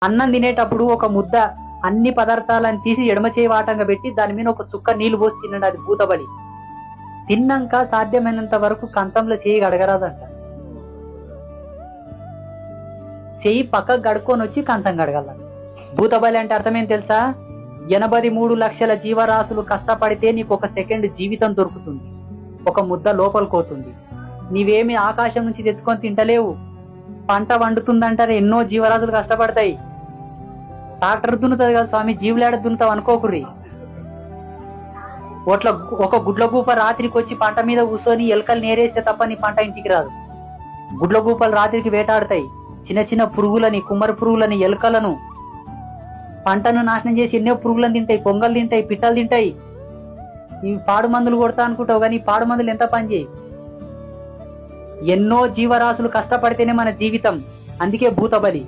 అన్నం తినేటప్పుడు ఒక ముద్ద అన్ని పదార్థాలను తీసి ఎడమ చేయి వాటంగా పెట్టి దాని మీద ఒక చుక్క నీళ్లు పోసి తినండి, అది భూతబలి. తిన్నాక సాధ్యమైనంత వరకు కంచంలో చేయి గడగరాదంట. చెయ్యి పక్కకు గడుక్కొని వచ్చి కంచం గడగలంట. భూతబలి అంటే అర్థమేం తెలుసా? 83 లక్షల జీవరాశులు కష్టపడితే నీకు ఒక సెకండ్ జీవితం దొరుకుతుంది, ఒక ముద్ద లోపలిపోతుంది. నీవేమి ఆకాశం నుంచి తెచ్చుకొని తింటలేవు. పంట వండుతుందంటారే ఎన్నో జీవరాశులు కష్టపడతాయి. ట్రాక్టర్ దున్నుతుంది కదా స్వామి, జీవులాడ దున్నుతావు అనుకోకుర్రి. ఒక గుడ్ల గూప రాత్రికి వచ్చి పంట మీద కూర్చొని ఎలకలు నేరేస్తే తప్ప నీ పంట ఇంటికి రాదు. గుడ్ల గూపలు రాత్రికి వేటాడతాయి, చిన్న చిన్న పురుగులని, కుమ్మరి పురుగులని, ఎలకలను, పంటను నాశనం చేసి ఎన్నో పురుగులను తింటాయి, పొంగలు తింటాయి, పిట్టలు తింటాయి. ఇవి పాడు మందులు కొడతా అనుకుంటావు కానీ పాడు మందులు ఎంత పని చేయి. ఎన్నో జీవరాశులు కష్టపడితేనే మన జీవితం. అందుకే భూతబలి.